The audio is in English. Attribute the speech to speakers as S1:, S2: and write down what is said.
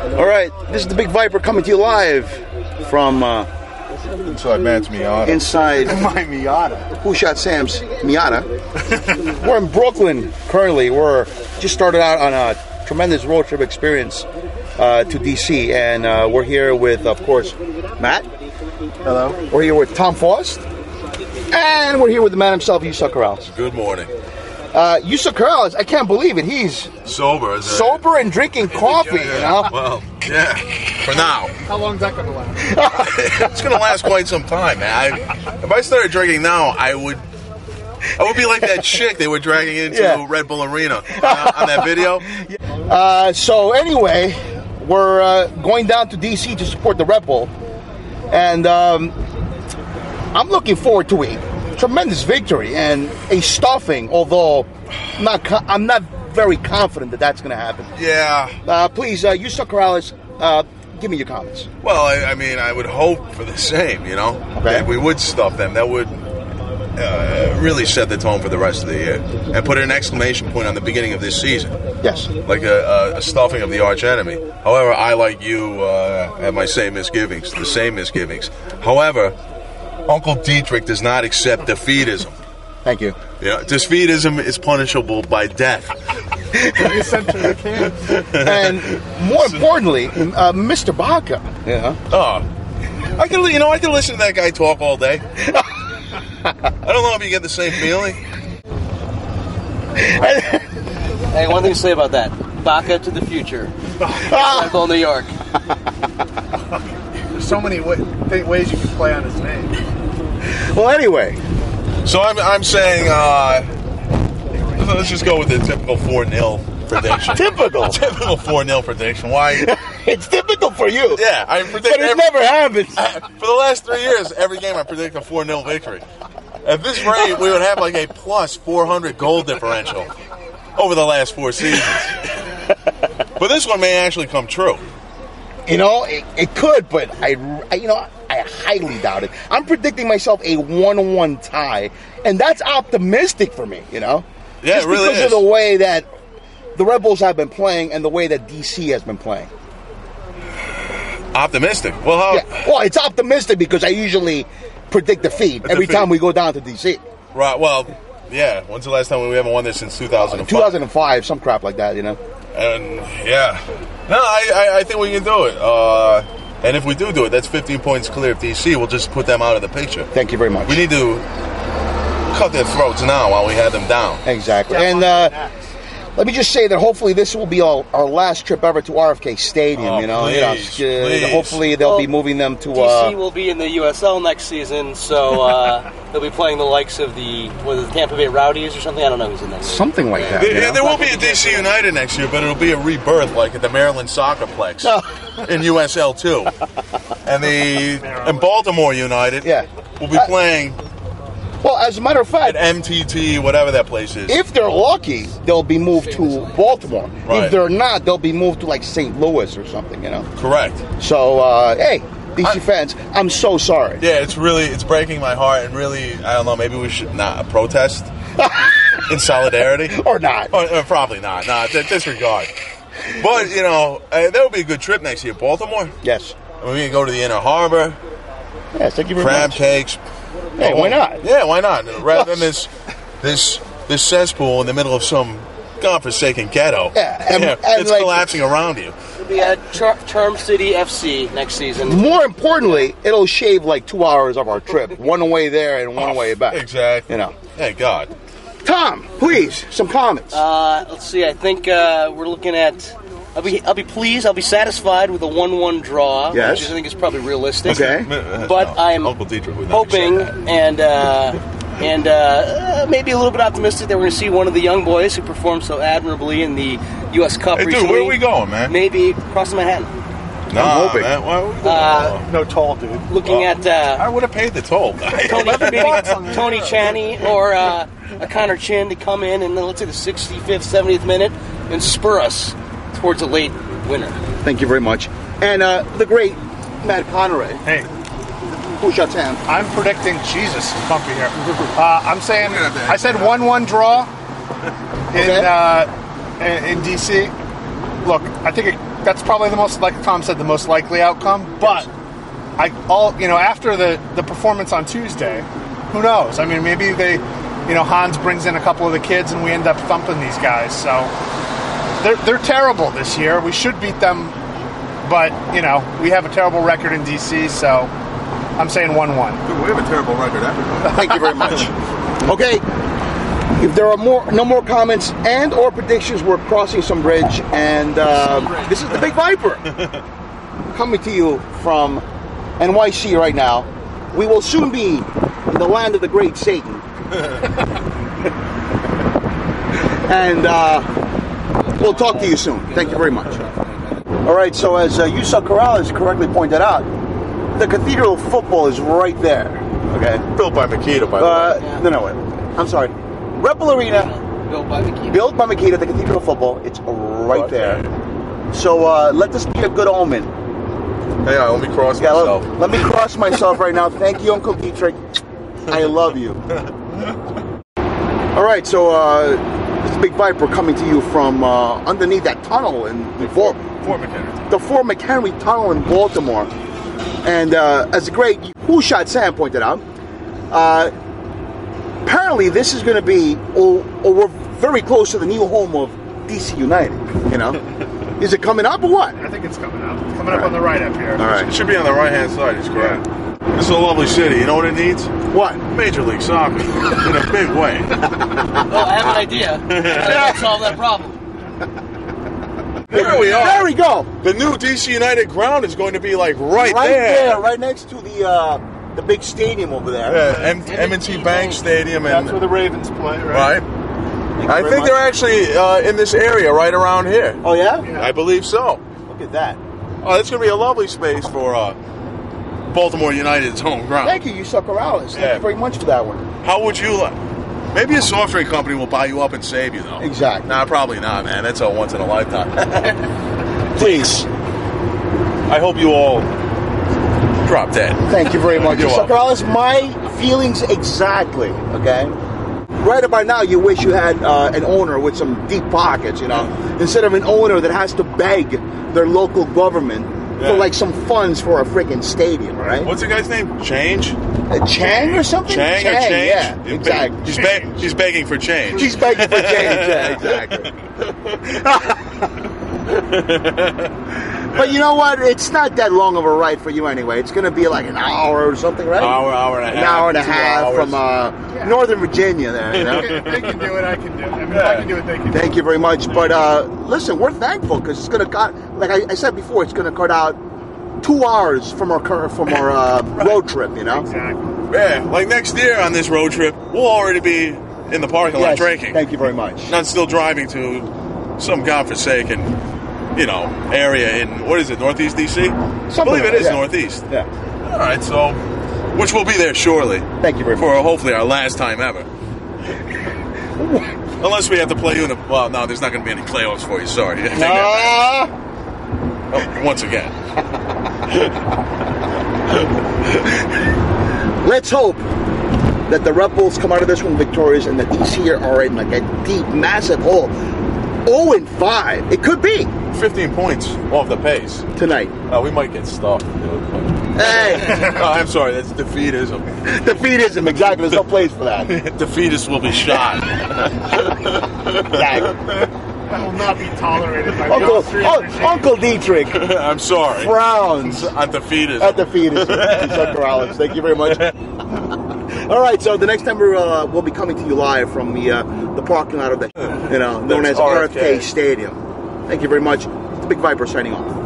S1: All right, this is the Big Viper coming to you live from
S2: inside Matt's Miata.
S1: Inside
S3: my Miata.
S1: Who Shot Sam's Miata. We're in Brooklyn currently. We're just started out on a tremendous road trip experience to DC, and we're here with, of course, Matt.
S3: Hello.
S1: We're here with Tom Faust, and we're here with the man himself, Yusuf Corrales.
S2: Good morning.
S1: Yusuf Corrales, I can't believe it. He's
S2: sober
S1: and drinking coffee.
S2: Yeah.
S1: You know.
S2: Well, yeah. For now.
S3: How long is that going to last?
S2: It's going to last quite some time, man. If I started drinking now, I would be like that chick they were dragging into Red Bull Arena on that video.
S1: So anyway, we're going down to DC to support the Red Bull, and I'm looking forward to a tremendous victory and a stuffing. Although I'm not very confident that that's going to happen.
S2: Yeah.
S1: Please, Yusuf Corrales, give me your comments.
S2: Well, I mean, I would hope for the same. You know, that we would stuff them. That would really set the tone for the rest of the year and put an exclamation point on the beginning of this season.
S1: Yes.
S2: Like a stuffing of the arch enemy. However, I, like you, have my same misgivings. However, Uncle Dietrich does not accept defeatism.
S1: Thank you.
S2: Yeah, defeatism is punishable by death.
S1: And more importantly, Mr. Baca. Yeah.
S2: Oh, I can listen to that guy talk all day. I don't know if you get the same feeling.
S4: Hey, one thing to say about that. Baca to the future. Red Bull, New York.
S3: There's so many ways you can play on his name.
S1: Well, anyway.
S2: So I'm saying, let's just go with the typical 4-0 prediction.
S1: Typical
S2: 4-0 prediction. Why?
S1: It's typical for you.
S2: Yeah, I predict.
S1: But it never happens.
S2: For the last 3 years, every game I predict a 4-0 victory. At this rate, we would have like a plus 400 goal differential over the last 4 seasons. But this one may actually come true.
S1: You know, it could, but I highly doubt it. I'm predicting myself a 1-1 tie, and that's optimistic for me, you know?
S2: Yeah,
S1: just
S2: it really
S1: because
S2: is.
S1: of the way that the Red Bulls have been playing and the way that DC has been playing.
S2: Optimistic? Well,
S1: Well, it's optimistic because I usually predict defeat every time we go down to DC.
S2: Right, well, yeah. When's the last time we haven't won this since 2005?
S1: 2005, some crap like that, you know?
S2: And, yeah. No, I think we can do it. And if we do it, that's 15 points clear of DC. We'll just put them out of the picture.
S1: Thank you very much.
S2: We need to cut their throats now while we have them down.
S1: Exactly. And let me just say that hopefully this will be our last trip ever to RFK Stadium.
S2: Please.
S1: Hopefully they'll be moving them to.
S4: DC will be in the USL next season, so they'll be playing the likes of the Tampa Bay Rowdies or something. I don't know who's in that.
S1: Something like that.
S2: There will be a DC United next year, but it'll be a rebirth like at the Maryland Soccerplex in USL 2, and Baltimore United will be playing.
S1: Well, as a matter of fact,
S2: at MTT, whatever that place is.
S1: If they're lucky, they'll be moved to Baltimore.
S2: Right.
S1: If they're not, they'll be moved to like St. Louis or something, you know?
S2: Correct.
S1: So, hey, DC fans, I'm so sorry.
S2: Yeah, it's breaking my heart, and really, I don't know, maybe we should not protest in solidarity.
S1: Or not.
S2: Or probably not. Nah, disregard. But, that would be a good trip next year. Baltimore?
S1: Yes.
S2: I mean, we can go to the Inner Harbor.
S1: Yes, thank you very
S2: crab
S1: much.
S2: cakes.
S1: Hey, why not?
S2: Yeah, why not? Rather than this cesspool in the middle of some godforsaken ghetto.
S1: Yeah,
S2: it's collapsing around you.
S4: It'll be at Charm City FC next season.
S1: More importantly, it'll shave like 2 hours of our trip. One way there and one way back.
S2: Exactly. Thank God.
S1: Tom, please, some comments.
S4: Let's see. I think we're looking at. I'll be pleased. I'll be satisfied with a 1-1 draw,
S1: yes.
S4: which I think is probably realistic.
S1: Okay.
S4: But I'm
S2: Uncle Dietrich would
S4: hoping and maybe a little bit optimistic that we're going to see one of the young boys who performed so admirably in the U.S. Cup recently.
S2: Dude, where are we going, man?
S4: Maybe crossing Manhattan.
S2: No, man. Why are we going?
S3: No toll, dude.
S4: Looking at
S2: I would have paid the toll.
S4: Tony Chaney or a Connor Chin to come in and let's say the 65th, 70th minute and spur us towards a late winner.
S1: Thank you very much. And the great Matt Conneray.
S3: Hey.
S1: Who Shot Sam?
S3: I'm predicting Jesus is bumpy here. I'm saying I said 1-1 draw in DC. look, I think that's probably the most, like Tom said, the most likely outcome. But after the performance on Tuesday, who knows? I mean, maybe Hans brings in a couple of the kids and we end up thumping these guys. So they're terrible this year. We should beat them, but we have a terrible record in DC. So I'm saying 1-1.
S2: We have a terrible record everywhere.
S1: Thank you very much. Okay, if there are no more comments and or predictions, we're crossing some bridge, and this is the Big Viper coming to you from NYC right now. We will soon be in the land of the great Satan. And we'll talk to you soon. Thank you very much. All right, so as Yusuf Corrales correctly pointed out, the Cathedral of Football is right there. Okay,
S2: Built by Makita, by the way.
S1: No, wait. I'm sorry. Rebel Arena,
S4: Built by Makita.
S1: built by Makita, the Cathedral of Football. It's right there. So let this be a good omen.
S2: Hey, let me cross myself.
S1: Let me cross myself right now. Thank you, Uncle Dietrich. I love you. All right, so this is Big Viper coming to you from underneath that tunnel in
S2: Fort McHenry.
S1: the Fort McHenry Tunnel in Baltimore. And as the great Who Shot Sam pointed out, apparently this is going to be, or we're very close to the new home of DC United. Is it coming up or what?
S3: I think it's coming up. It's coming up on the right up here.
S1: All right.
S2: It should be on the right-hand side. He's correct. This is a lovely city. You know what it needs?
S1: What?
S2: Major League Soccer in a big way.
S4: Well, I have an idea. How to solve that problem.
S2: Here we are.
S1: There we go.
S2: The new DC United ground is going to be like right
S1: Right
S2: there.
S1: there, right next to the big stadium over there.
S2: Yeah, M&T Bank Stadium,
S3: That's
S2: and
S3: where the Ravens play, right?
S2: right. I think they're actually in this area right around here.
S1: Oh yeah?
S2: I believe so.
S1: Look at that.
S2: Oh, that's going to be a lovely space for Baltimore United's home ground.
S1: Thank you, Yusuf Corrales. Thank you very much for that one.
S2: How would you like? Maybe a soft drink company will buy you up and save you, though.
S1: Exactly.
S2: Nah, probably not, man. That's a once in a lifetime.
S1: Please.
S2: I hope you all drop dead.
S1: Thank you very much.
S2: You're
S1: Yusuf
S2: welcome.
S1: Corrales, my feelings exactly, okay? Right about now, you wish you had an owner with some deep pockets, instead of an owner that has to beg their local government for like some funds for a freaking stadium, right?
S2: What's the guy's name? Change?
S1: Chang or something?
S2: Chang or change?
S1: Yeah, exactly.
S2: She's begging for change.
S1: She's begging for change, yeah, exactly. But you know what? It's not that long of a ride for you anyway. It's going to be like an hour or something, right?
S2: Hour and a half.
S1: An hour and a
S2: 2
S1: half
S2: hours.
S1: from Northern Virginia there,
S3: They can do it, I can do it. I mean, if I can do it, they can do it.
S1: Thank you very much. But listen, we're thankful because it's going to cut, like I said before, it's going to cut out 2 hours from our road trip,
S3: Exactly.
S2: Yeah, like next year on this road trip, we'll already be in the parking lot
S1: Yes,
S2: drinking.
S1: Thank you very much.
S2: Not still driving to some godforsaken, area in, what is it, Northeast DC? I believe it is Northeast.
S1: Yeah.
S2: All right, so, which we'll be there shortly.
S1: Thank you very much.
S2: For hopefully our last time ever. Unless we have to play you in the, well, no, there's not going to be any playoffs for you, sorry. Once again.
S1: Let's hope that the Rebels come out of this one victorious and the DC are in like a deep, massive hole. 0-5. It could be
S2: 15 points off the pace.
S1: tonight.
S2: We might get stuffed.
S1: Hey,
S2: I'm sorry, that's defeatism.
S1: defeatism, exactly. There's no place for that.
S2: Defeatists will be shot.
S3: That will not be tolerated by the Austrian regime.
S1: Uncle Dietrich
S2: I'm sorry.
S1: frowns
S2: On defeatism.
S1: at defeatism. Yusuf Corrales, thank you very much. All right, so the next time we'll be coming to you live from the parking lot of the known as
S2: RFK
S1: RFK Stadium. Thank you very much. The Big Viper signing off.